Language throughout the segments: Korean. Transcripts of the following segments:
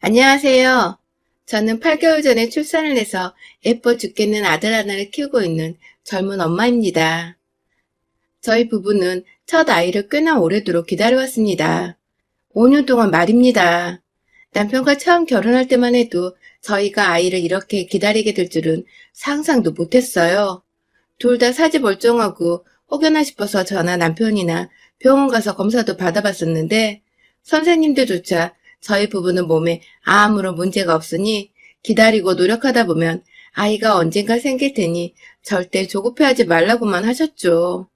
안녕하세요. 저는 8개월 전에 출산을 해서 예뻐 죽겠는 아들 하나를 키우고 있는 젊은 엄마입니다. 저희 부부는 첫 아이를 꽤나 오래도록 기다려왔습니다. 5년 동안 말입니다. 남편과 처음 결혼할 때만 해도 저희가 아이를 이렇게 기다리게 될 줄은 상상도 못했어요. 둘 다 사지 멀쩡하고 혹여나 싶어서 저나 남편이나 병원 가서 검사도 받아봤었는데 선생님들조차 저희 부부는 몸에 아무런 문제가 없으니 기다리고 노력하다 보면 아이가 언젠가 생길 테니 절대 조급해하지 말라고만 하셨죠.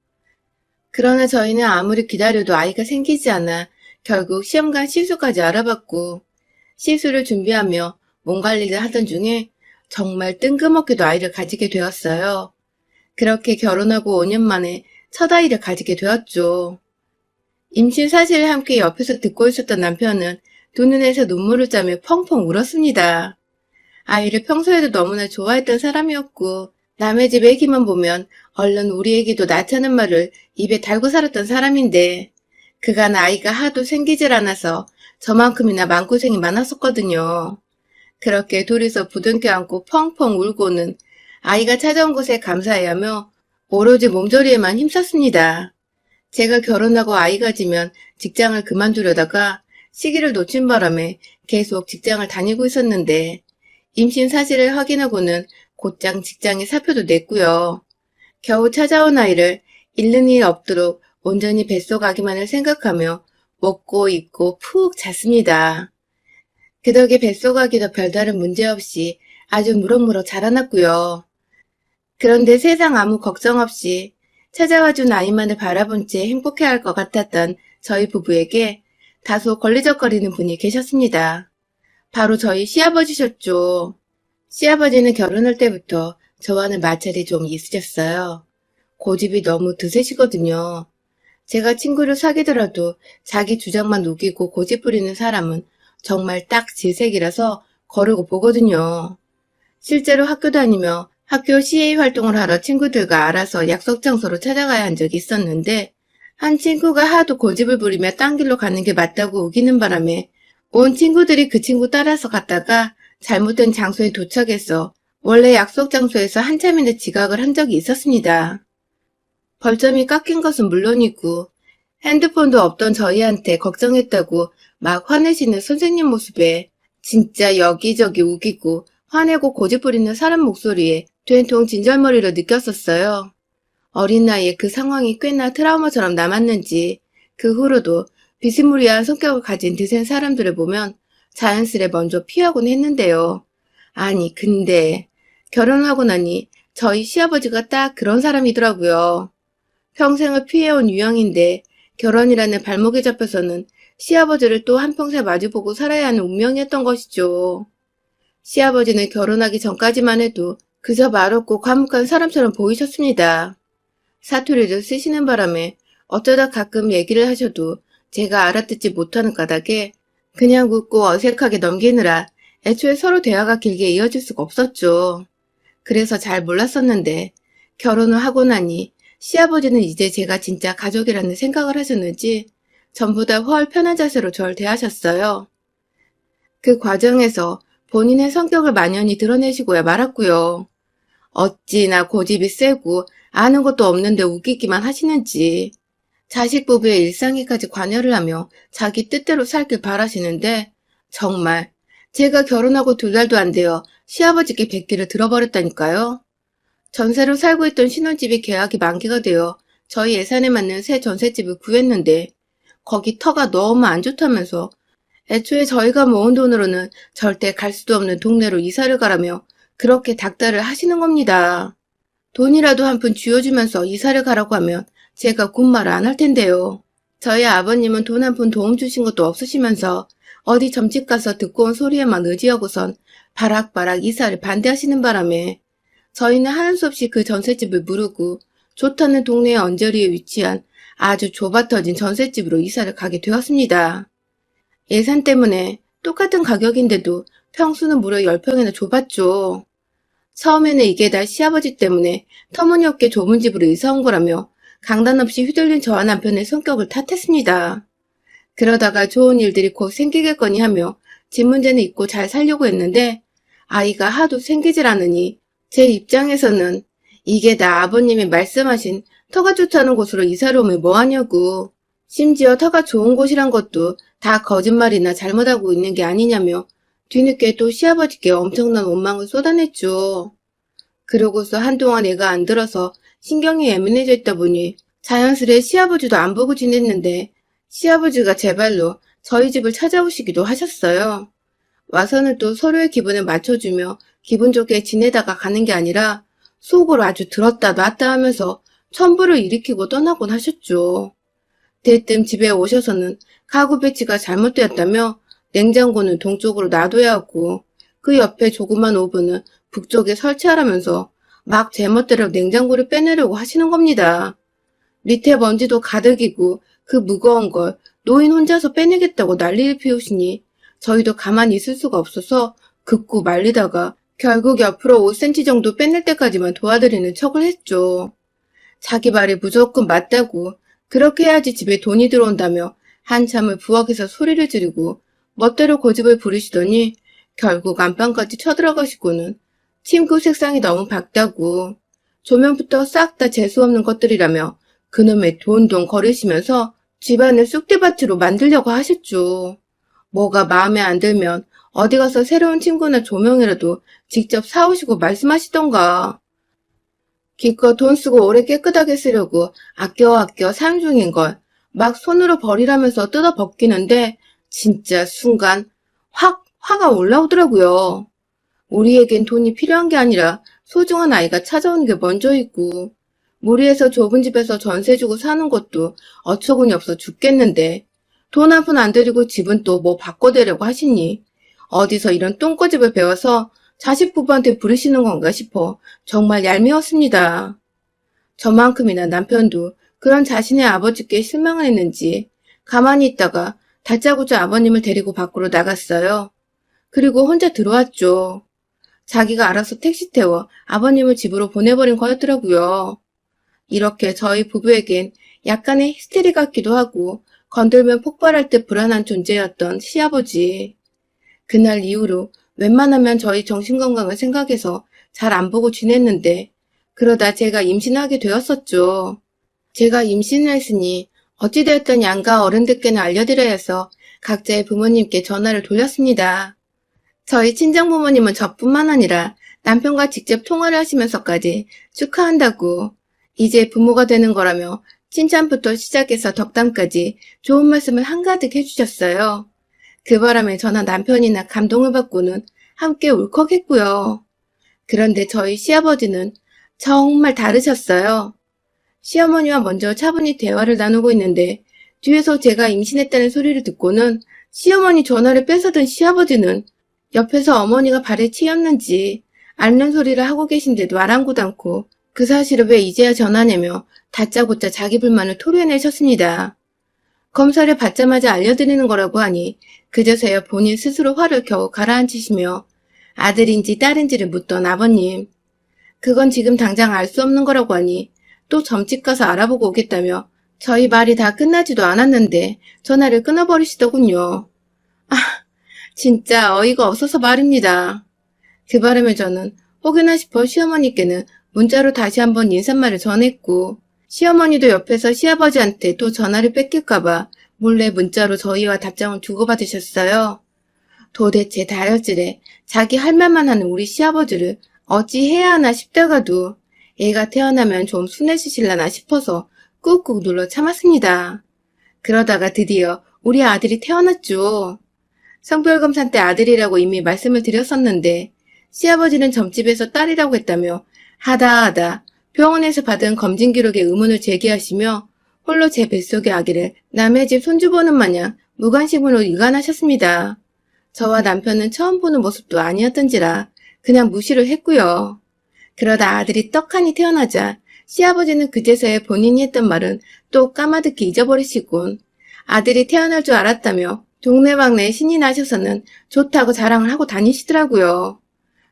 그러나 저희는 아무리 기다려도 아이가 생기지 않아 결국 시험관 시술까지 알아봤고 시술을 준비하며 몸 관리를 하던 중에 정말 뜬금없게도 아이를 가지게 되었어요. 그렇게 결혼하고 5년 만에 첫 아이를 가지게 되었죠. 임신 사실을 함께 옆에서 듣고 있었던 남편은 두 눈에서 눈물을 짜며 펑펑 울었습니다. 아이를 평소에도 너무나 좋아했던 사람이었고 남의 집 애기만 보면 얼른 우리 애기도 낳자는 말을 입에 달고 살았던 사람인데 그간 아이가 하도 생기질 않아서 저만큼이나 마음고생이 많았었거든요. 그렇게 둘이서 부둥켜 안고 펑펑 울고는 아이가 찾아온 것에 감사해야 하며 오로지 몸조리에만 힘썼습니다. 제가 결혼하고 아이 가지면 직장을 그만두려다가 시기를 놓친 바람에 계속 직장을 다니고 있었는데 임신 사실을 확인하고는 곧장 직장에 사표도 냈고요. 겨우 찾아온 아이를 잃는 일 없도록 온전히 뱃속아기만을 생각하며 먹고 입고 푹 잤습니다. 그 덕에 뱃속아기도 별다른 문제 없이 아주 무럭무럭 자라났고요. 그런데 세상 아무 걱정 없이 찾아와준 아이만을 바라본 채 행복해할 것 같았던 저희 부부에게 다소 걸리적거리는 분이 계셨습니다. 바로 저희 시아버지셨죠. 시아버지는 결혼할 때부터 저와는 마찰이 좀 있으셨어요. 고집이 너무 드세시거든요. 제가 친구를 사귀더라도 자기 주장만 우기고 고집 부리는 사람은 정말 딱 질색이라서 거르고 보거든요. 실제로 학교 다니며 학교 CA 활동을 하러 친구들과 알아서 약속 장소로 찾아가야 한 적이 있었는데 한 친구가 하도 고집을 부리며 딴 길로 가는 게 맞다고 우기는 바람에 온 친구들이 그 친구 따라서 갔다가 잘못된 장소에 도착해서 원래 약속 장소에서 한참이나 지각을 한 적이 있었습니다. 벌점이 깎인 것은 물론이고 핸드폰도 없던 저희한테 걱정했다고 막 화내시는 선생님 모습에 진짜 여기저기 우기고 화내고 고집 부리는 사람 목소리에 된통 진절머리로 느꼈었어요. 어린 나이에 그 상황이 꽤나 트라우마처럼 남았는지 그 후로도 비스무리한 성격을 가진 드센 사람들을 보면 자연스레 먼저 피하곤 했는데요. 아니 근데 결혼하고 나니 저희 시아버지가 딱 그런 사람이더라고요. 평생을 피해온 유형인데 결혼이라는 발목에 잡혀서는 시아버지를 또 한평생 마주보고 살아야 하는 운명이었던 것이죠. 시아버지는 결혼하기 전까지만 해도 그저 말없고 과묵한 사람처럼 보이셨습니다. 사투리를 쓰시는 바람에 어쩌다 가끔 얘기를 하셔도 제가 알아듣지 못하는 까닭에 그냥 웃고 어색하게 넘기느라 애초에 서로 대화가 길게 이어질 수가 없었죠. 그래서 잘 몰랐었는데 결혼을 하고 나니 시아버지는 이제 제가 진짜 가족이라는 생각을 하셨는지 전보다 훨 편한 자세로 절 대하셨어요. 그 과정에서 본인의 성격을 만연히 드러내시고야 말았고요. 어찌나 고집이 세고 아는 것도 없는데 웃기기만 하시는지 자식 부부의 일상에까지 관여를 하며 자기 뜻대로 살길 바라시는데 정말 제가 결혼하고 2달도 안 되어 시아버지께 뵙기를 들어버렸다니까요. 전세로 살고 있던 신혼집이 계약이 만기가 되어 저희 예산에 맞는 새 전셋집을 구했는데 거기 터가 너무 안 좋다면서 애초에 저희가 모은 돈으로는 절대 갈 수도 없는 동네로 이사를 가라며 그렇게 닥달을 하시는 겁니다. 돈이라도 한 푼 쥐어주면서 이사를 가라고 하면 제가 곧말 안 할 텐데요. 저희 아버님은 돈 한 푼 도움 주신 것도 없으시면서 어디 점집 가서 듣고 온 소리에만 의지하고선 바락바락 이사를 반대하시는 바람에 저희는 하는 수 없이 그 전셋집을 무르고 좋다는 동네의 언저리에 위치한 아주 좁아터진 전셋집으로 이사를 가게 되었습니다. 예산 때문에 똑같은 가격인데도 평수는 무려 10평이나 좁았죠. 처음에는 이게 다 시아버지 때문에 터무니없게 좁은 집으로 이사 온 거라며 강단 없이 휘둘린 저와 남편의 성격을 탓했습니다. 그러다가 좋은 일들이 곧 생기겠거니 하며 집 문제는 잊고 잘 살려고 했는데 아이가 하도 생기질 않으니 제 입장에서는 이게 다 아버님이 말씀하신 터가 좋다는 곳으로 이사를 오면 뭐하냐고. 심지어 터가 좋은 곳이란 것도 다 거짓말이나 잘못하고 있는 게 아니냐며 뒤늦게 또 시아버지께 엄청난 원망을 쏟아냈죠. 그러고서 한동안 애가 안 들어서 신경이 예민해져 있다 보니 자연스레 시아버지도 안 보고 지냈는데 시아버지가 제 발로 저희 집을 찾아오시기도 하셨어요. 와서는 또 서로의 기분을 맞춰주며 기분 좋게 지내다가 가는 게 아니라 속으로 아주 들었다 놨다 하면서 천부를 일으키고 떠나곤 하셨죠. 대뜸 집에 오셔서는 가구 배치가 잘못되었다며 냉장고는 동쪽으로 놔둬야 하고 그 옆에 조그만 오븐은 북쪽에 설치하라면서 막 제멋대로 냉장고를 빼내려고 하시는 겁니다. 밑에 먼지도 가득이고 그 무거운 걸 노인 혼자서 빼내겠다고 난리를 피우시니 저희도 가만히 있을 수가 없어서 긋고 말리다가 결국 옆으로 5cm 정도 빼낼 때까지만 도와드리는 척을 했죠. 자기 말이 무조건 맞다고 그렇게 해야지 집에 돈이 들어온다며 한참을 부엌에서 소리를 지르고 멋대로 고집을 부리시더니 결국 안방까지 쳐들어가시고는 침구 색상이 너무 밝다고 조명부터 싹 다 재수없는 것들이라며 그놈의 돈돈 거리시면서 집안을 쑥대밭으로 만들려고 하셨죠. 뭐가 마음에 안 들면 어디 가서 새로운 침구나 조명이라도 직접 사오시고 말씀하시던가. 기껏 돈 쓰고 오래 깨끗하게 쓰려고 아껴 사용 중인 걸 막 손으로 버리라면서 뜯어 벗기는데 진짜 순간 확 화가 올라오더라고요. 우리에겐 돈이 필요한 게 아니라 소중한 아이가 찾아오는 게 먼저이고 무리해서 좁은 집에서 전세 주고 사는 것도 어처구니 없어 죽겠는데 돈 한 푼 안 들이고 집은 또 뭐 바꿔대려고 하시니 어디서 이런 똥꼬집을 배워서 자식 부부한테 부르시는 건가 싶어 정말 얄미웠습니다. 저만큼이나 남편도 그런 자신의 아버지께 실망을 했는지 가만히 있다가 다짜고짜 아버님을 데리고 밖으로 나갔어요. 그리고 혼자 들어왔죠. 자기가 알아서 택시 태워 아버님을 집으로 보내버린 거였더라고요. 이렇게 저희 부부에겐 약간의 히스테리 같기도 하고 건들면 폭발할 듯 불안한 존재였던 시아버지. 그날 이후로 웬만하면 저희 정신건강을 생각해서 잘 안 보고 지냈는데 그러다 제가 임신하게 되었었죠. 제가 임신을 했으니 어찌되었든 양가 어른들께는 알려드려야 해서 각자의 부모님께 전화를 돌렸습니다. 저희 친정부모님은 저뿐만 아니라 남편과 직접 통화를 하시면서까지 축하한다고 이제 부모가 되는 거라며 칭찬부터 시작해서 덕담까지 좋은 말씀을 한가득 해주셨어요. 그 바람에 저나 남편이나 감동을 받고는 함께 울컥했고요. 그런데 저희 시아버지는 정말 다르셨어요. 시어머니와 먼저 차분히 대화를 나누고 있는데 뒤에서 제가 임신했다는 소리를 듣고는 시어머니 전화를 뺏어든 시아버지는 옆에서 어머니가 발에 치였는지 앓는 소리를 하고 계신데도 아랑곳 않고 그 사실을 왜 이제야 전하냐며 다짜고짜 자기 불만을 토로해내셨습니다. 검사를 받자마자 알려드리는 거라고 하니 그저서야 본인 스스로 화를 겨우 가라앉히시며 아들인지 딸인지를 묻던 아버님. 그건 지금 당장 알 수 없는 거라고 하니 또 점집 가서 알아보고 오겠다며 저희 말이 다 끝나지도 않았는데 전화를 끊어버리시더군요. 아, 진짜 어이가 없어서 말입니다. 그 바람에 저는 혹여나 싶어 시어머니께는 문자로 다시 한번 인사말을 전했고 시어머니도 옆에서 시아버지한테 또 전화를 뺏길까봐 몰래 문자로 저희와 답장을 주고받으셨어요. 도대체 다혈질에 자기 할 말만 하는 우리 시아버지를 어찌 해야 하나 싶다가도 애가 태어나면 좀 순해지실라나 싶어서 꾹꾹 눌러 참았습니다. 그러다가 드디어 우리 아들이 태어났죠. 성별검사 때 아들이라고 이미 말씀을 드렸었는데 시아버지는 점집에서 딸이라고 했다며 하다 병원에서 받은 검진 기록에 의문을 제기하시며 홀로 제 뱃속의 아기를 남의 집 손주 보는 마냥 무관심으로 일관하셨습니다. 저와 남편은 처음 보는 모습도 아니었던지라 그냥 무시를 했고요. 그러다 아들이 떡하니 태어나자 시아버지는 그제서야 본인이 했던 말은 또 까마득히 잊어버리시곤 아들이 태어날 줄 알았다며 동네방네 신이 나셔서는 좋다고 자랑을 하고 다니시더라고요.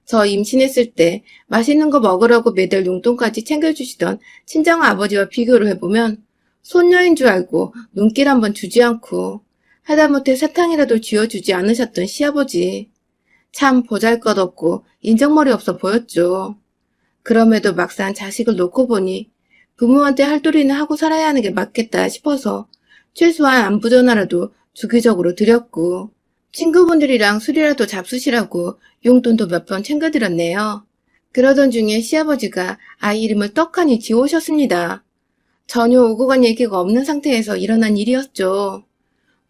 저 임신했을 때 맛있는 거 먹으라고 매달 용돈까지 챙겨주시던 친정 아버지와 비교를 해보면 손녀인 줄 알고 눈길 한번 주지 않고 하다못해 사탕이라도 쥐어주지 않으셨던 시아버지. 참 보잘것없고 인정머리 없어 보였죠. 그럼에도 막상 자식을 놓고 보니 부모한테 할 도리는 하고 살아야 하는 게 맞겠다 싶어서 최소한 안부 전화라도 주기적으로 드렸고 친구분들이랑 술이라도 잡수시라고 용돈도 몇 번 챙겨드렸네요. 그러던 중에 시아버지가 아이 이름을 떡하니 지우셨습니다. 전혀 오고 간 얘기가 없는 상태에서 일어난 일이었죠.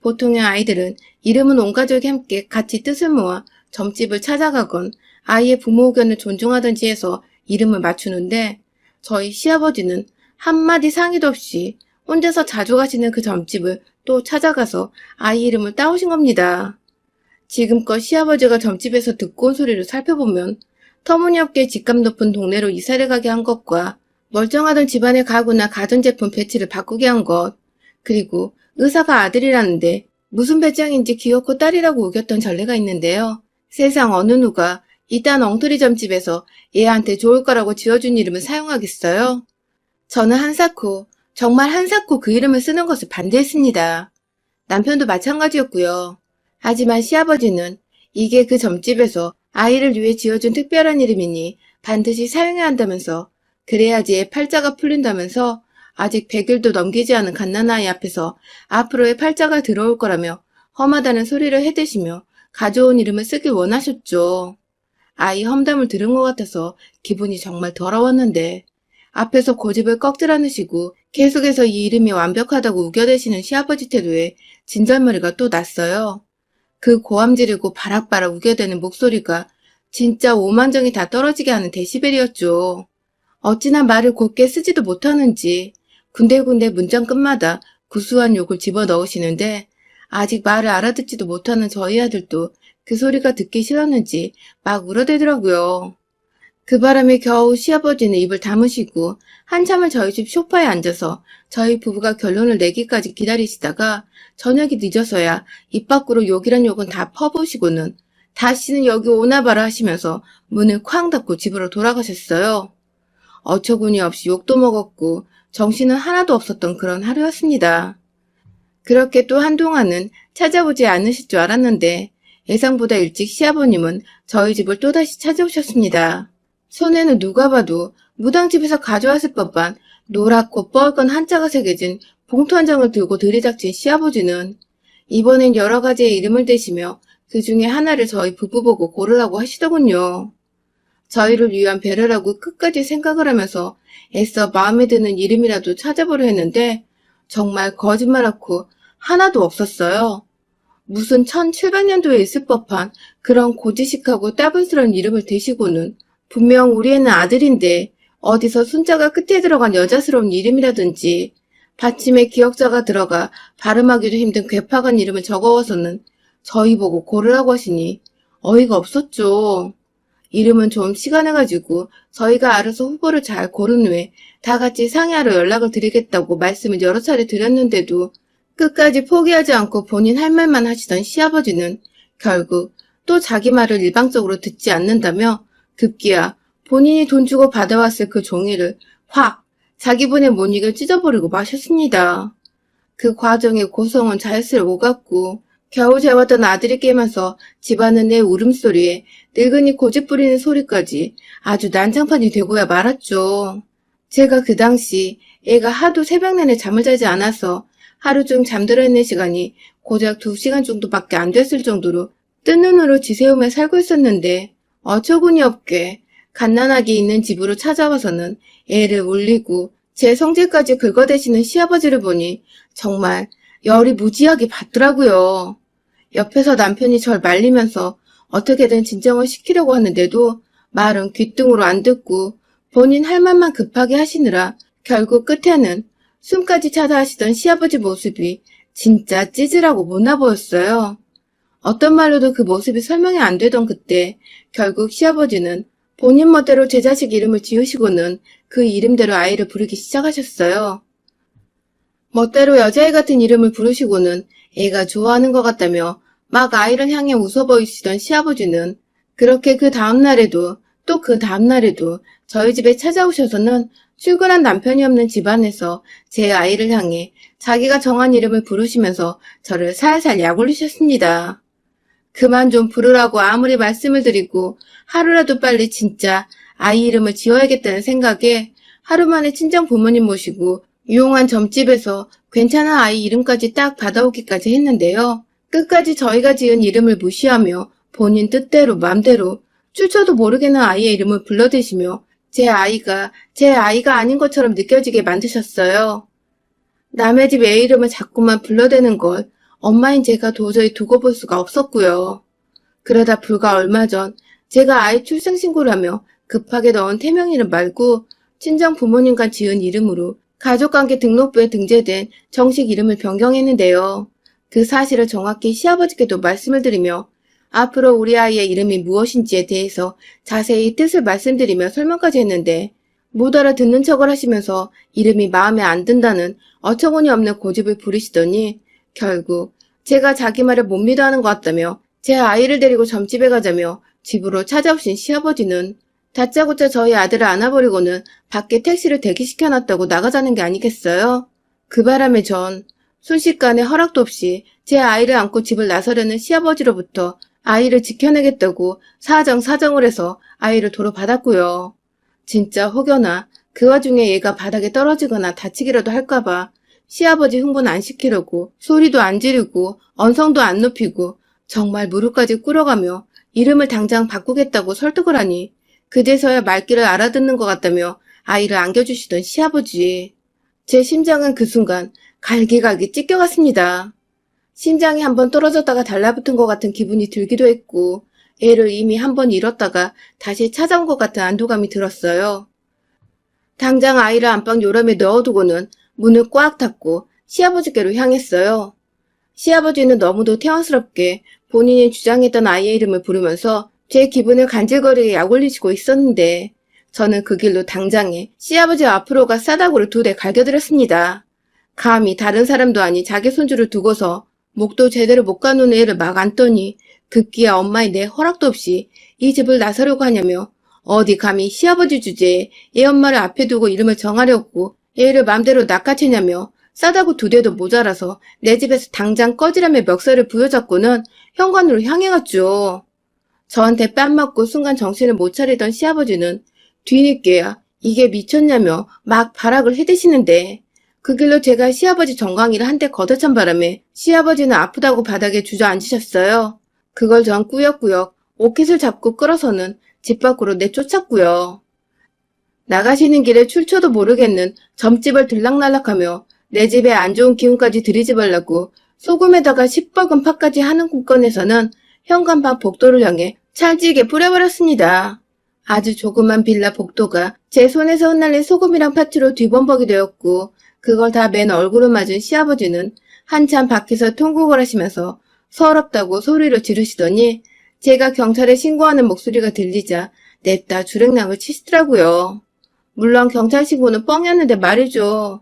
보통의 아이들은 이름은 온 가족이 함께 같이 뜻을 모아 점집을 찾아가건 아이의 부모 의견을 존중하든지 해서 이름을 맞추는데 저희 시아버지는 한마디 상의도 없이 혼자서 자주 가시는 그 점집을 또 찾아가서 아이 이름을 따오신 겁니다. 지금껏 시아버지가 점집에서 듣고 온 소리를 살펴보면 터무니없게 집값 높은 동네로 이사를 가게 한 것과 멀쩡하던 집안의 가구나 가전제품 배치를 바꾸게 한 것, 그리고 의사가 아들이라는데 무슨 배짱인지 귀엽고 딸이라고 우겼던 전례가 있는데요. 세상 어느 누가 이딴 엉터리 점집에서 얘한테 좋을 거라고 지어준 이름을 사용하겠어요? 저는 한사코, 정말 한사코 그 이름을 쓰는 것을 반대했습니다. 남편도 마찬가지였고요. 하지만 시아버지는 이게 그 점집에서 아이를 위해 지어준 특별한 이름이니 반드시 사용해야 한다면서 그래야지 애 팔자가 풀린다면서 아직 100일도 넘기지 않은 갓난아이 앞에서 앞으로의 팔자가 들어올 거라며 험하다는 소리를 해대시며 가져온 이름을 쓰길 원하셨죠. 아이 험담을 들은 것 같아서 기분이 정말 더러웠는데 앞에서 고집을 꺾질 않으시고 계속해서 이 이름이 완벽하다고 우겨대시는 시아버지 태도에 진절머리가 또 났어요. 그 고함 지르고 바락바락 우겨대는 목소리가 진짜 오만정이 다 떨어지게 하는 데시벨이었죠. 어찌나 말을 곱게 쓰지도 못하는지 군데군데 문장 끝마다 구수한 욕을 집어넣으시는데 아직 말을 알아듣지도 못하는 저희 아들도 그 소리가 듣기 싫었는지 막 울어대더라고요. 그 바람에 겨우 시아버지는 입을 다무시고 한참을 저희 집 소파에 앉아서 저희 부부가 결론을 내기까지 기다리시다가 저녁이 늦어서야 입 밖으로 욕이란 욕은 다 퍼부으시고는 다시는 여기 오나봐라 하시면서 문을 쾅 닫고 집으로 돌아가셨어요. 어처구니 없이 욕도 먹었고 정신은 하나도 없었던 그런 하루였습니다. 그렇게 또 한동안은 찾아오지 않으실 줄 알았는데 예상보다 일찍 시아버님은 저희 집을 또다시 찾아오셨습니다. 손에는 누가 봐도 무당집에서 가져왔을 법한 노랗고 뻘건 한자가 새겨진 봉투 한 장을 들고 들이닥친 시아버지는 이번엔 여러 가지의 이름을 대시며 그 중에 하나를 저희 부부 보고 고르라고 하시더군요. 저희를 위한 배려라고 끝까지 생각을 하면서 애써 마음에 드는 이름이라도 찾아보려 했는데 정말 거짓말하고 하나도 없었어요. 무슨 1700년도에 있을 법한 그런 고지식하고 따분스러운 이름을 대시고는 분명 우리 애는 아들인데 어디서 순자가 끝에 들어간 여자스러운 이름이라든지 받침에 기역자가 들어가 발음하기도 힘든 괴팍한 이름을 적어와서는 저희 보고 고르라고 하시니 어이가 없었죠. 이름은 좀 시간을 가지고 저희가 알아서 후보를 잘 고른 후에 다 같이 상의하러 연락을 드리겠다고 말씀을 여러 차례 드렸는데도 끝까지 포기하지 않고 본인 할 말만 하시던 시아버지는 결국 또 자기 말을 일방적으로 듣지 않는다며 급기야 본인이 돈 주고 받아왔을 그 종이를 확 자기 분의 모닉을 찢어버리고 마셨습니다. 그 과정에 고성은 자연스레 오갔고 겨우 재웠던 아들이 깨면서 집안은 내 울음소리에 늙은이 고집 부리는 소리까지 아주 난장판이 되고야 말았죠. 제가 그 당시 애가 하도 새벽 내내 잠을 자지 않아서 하루 중 잠들어 있는 시간이 고작 2시간 정도밖에 안 됐을 정도로 뜬 눈으로 지새우며 살고 있었는데 어처구니 없게 갓난아기 있는 집으로 찾아와서는 애를 울리고 제 성질까지 긁어대시는 시아버지를 보니 정말 열이 무지하게 받더라고요. 옆에서 남편이 절 말리면서 어떻게든 진정을 시키려고 하는데도 말은 귓등으로 안 듣고 본인 할 말만 급하게 하시느라 결국 끝에는 숨까지 차다 하시던 시아버지 모습이 진짜 찌질하고 못나 보였어요. 어떤 말로도 그 모습이 설명이 안 되던 그때 결국 시아버지는 본인 멋대로 제 자식 이름을 지으시고는 그 이름대로 아이를 부르기 시작하셨어요. 멋대로 여자애 같은 이름을 부르시고는 애가 좋아하는 것 같다며 막 아이를 향해 웃어 보이시던 시아버지는 그렇게 그 다음날에도 또 그 다음날에도 저희 집에 찾아오셔서는 출근한 남편이 없는 집안에서 제 아이를 향해 자기가 정한 이름을 부르시면서 저를 살살 약올리셨습니다. 그만 좀 부르라고 아무리 말씀을 드리고 하루라도 빨리 진짜 아이 이름을 지어야겠다는 생각에 하루 만에 친정 부모님 모시고 유용한 점집에서 괜찮은 아이 이름까지 딱 받아오기까지 했는데요. 끝까지 저희가 지은 이름을 무시하며 본인 뜻대로 맘대로 출처도 모르겠는 아이의 이름을 불러대시며 제 아이가 아닌 것처럼 느껴지게 만드셨어요. 남의 집 애 이름을 자꾸만 불러대는 걸 엄마인 제가 도저히 두고 볼 수가 없었고요. 그러다 불과 얼마 전 제가 아이 출생신고를 하며 급하게 넣은 태명 이름 말고 친정 부모님과 지은 이름으로 가족관계 등록부에 등재된 정식 이름을 변경했는데요. 그 사실을 정확히 시아버지께도 말씀을 드리며 앞으로 우리 아이의 이름이 무엇인지에 대해서 자세히 뜻을 말씀드리며 설명까지 했는데 못 알아듣는 척을 하시면서 이름이 마음에 안 든다는 어처구니 없는 고집을 부리시더니 결국 제가 자기 말을 못 믿어 하는 것 같다며 제 아이를 데리고 점집에 가자며 집으로 찾아오신 시아버지는 다짜고짜 저희 아들을 안아버리고는 밖에 택시를 대기시켜놨다고 나가자는 게 아니겠어요? 그 바람에 전 순식간에 허락도 없이 제 아이를 안고 집을 나서려는 시아버지로부터 아이를 지켜내겠다고 사정을 해서 아이를 도로 받았고요. 진짜 혹여나 그 와중에 얘가 바닥에 떨어지거나 다치기라도 할까봐 시아버지 흥분 안 시키려고 소리도 안 지르고 언성도 안 높이고 정말 무릎까지 꿇어가며 이름을 당장 바꾸겠다고 설득을 하니 그제서야 말귀를 알아듣는 것 같다며 아이를 안겨주시던 시아버지. 제 심장은 그 순간 갈기갈기 찢겨갔습니다. 심장이 한번 떨어졌다가 달라붙은 것 같은 기분이 들기도 했고 애를 이미 한 번 잃었다가 다시 찾아온 것 같은 안도감이 들었어요. 당장 아이를 안방 요람에 넣어두고는 문을 꽉 닫고 시아버지께로 향했어요. 시아버지는 너무도 태연스럽게 본인이 주장했던 아이의 이름을 부르면서 제 기분을 간질거리게 약올리시고 있었는데 저는 그 길로 당장에 시아버지 앞으로가 싸다구를 2대 갈겨드렸습니다. 감히 다른 사람도 아닌 자기 손주를 두고서 목도 제대로 못 가누는 애를 막 안더니 급기야 엄마의 내 허락도 없이 이 집을 나서려고 하냐며 어디 감히 시아버지 주제에 애 엄마를 앞에 두고 이름을 정하려고 애를 맘대로 낚아채냐며 싸다구 2대도 모자라서 내 집에서 당장 꺼지라며 멱살을 부여잡고는 현관으로 향해갔죠. 저한테 뺨 맞고 순간 정신을 못 차리던 시아버지는 뒤늦게야 이게 미쳤냐며 막 발악을 해대시는데 그 길로 제가 시아버지 정강이를 한 대 걷어찬 바람에 시아버지는 아프다고 바닥에 주저앉으셨어요. 그걸 전 꾸역꾸역 오켓을 잡고 끌어서는 집 밖으로 내쫓았고요. 나가시는 길에 출처도 모르겠는 점집을 들락날락하며 내 집에 안 좋은 기운까지 들이집으려고 소금에다가 시뻘건 파까지 하는 꿈권에서는 현관밖 복도를 향해 찰지게 뿌려버렸습니다. 아주 조그만 빌라 복도가 제 손에서 흩날린 소금이랑 파츠로 뒤범벅이 되었고 그걸 다 맨 얼굴을 맞은 시아버지는 한참 밖에서 통곡을 하시면서 서럽다고 소리를 지르시더니 제가 경찰에 신고하는 목소리가 들리자 냅다 주랭랑을 치시더라고요. 물론 경찰 신고는 뻥이었는데 말이죠.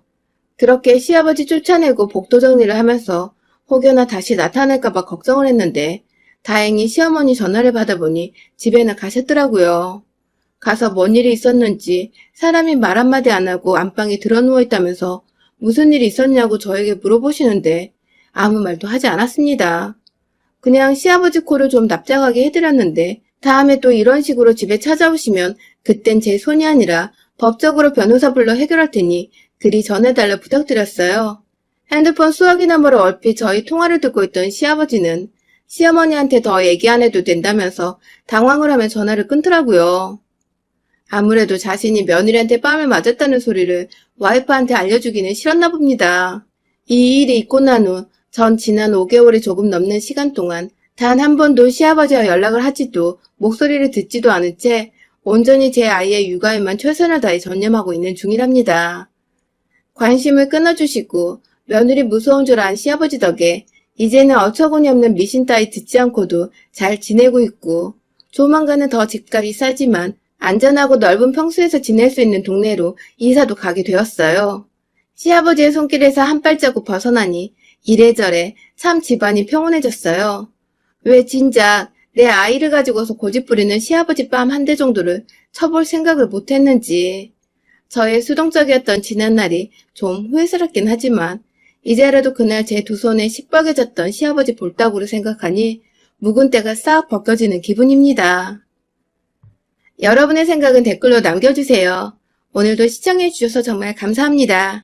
그렇게 시아버지 쫓아내고 복도 정리를 하면서 혹여나 다시 나타날까봐 걱정을 했는데 다행히 시어머니 전화를 받아보니 집에는 가셨더라고요. 가서 뭔 일이 있었는지 사람이 말 한마디 안 하고 안방에 들어누워 있다면서 무슨 일이 있었냐고 저에게 물어보시는데 아무 말도 하지 않았습니다. 그냥 시아버지 코를 좀 납작하게 해드렸는데 다음에 또 이런 식으로 집에 찾아오시면 그땐 제 손이 아니라 법적으로 변호사 불러 해결할 테니 그리 전해달라 부탁드렸어요. 핸드폰 수화기 너머로 얼핏 저희 통화를 듣고 있던 시아버지는 시어머니한테 더 얘기 안 해도 된다면서 당황을 하며 전화를 끊더라고요. 아무래도 자신이 며느리한테 뺨을 맞았다는 소리를 와이프한테 알려주기는 싫었나 봅니다. 이 일이 있고 난 후 전 지난 5개월이 조금 넘는 시간 동안 단 한 번도 시아버지와 연락을 하지도 목소리를 듣지도 않은 채 온전히 제 아이의 육아에만 최선을 다해 전념하고 있는 중이랍니다. 관심을 끊어주시고 며느리 무서운 줄 안 시아버지 덕에 이제는 어처구니 없는 미신 따위 듣지 않고도 잘 지내고 있고 조만간은 더 집값이 싸지만 안전하고 넓은 평수에서 지낼 수 있는 동네로 이사도 가게 되었어요. 시아버지의 손길에서 한 발자국 벗어나니 이래저래 참 집안이 평온해졌어요. 왜 진작 내 아이를 가지고서 고집부리는 시아버지 뺨 한 대 정도를 쳐볼 생각을 못했는지. 저의 수동적이었던 지난날이 좀 후회스럽긴 하지만 이제라도 그날 제 두 손에 시뻘개졌던 시아버지 볼따구를 생각하니 묵은 때가 싹 벗겨지는 기분입니다. 여러분의 생각은 댓글로 남겨주세요. 오늘도 시청해주셔서 정말 감사합니다.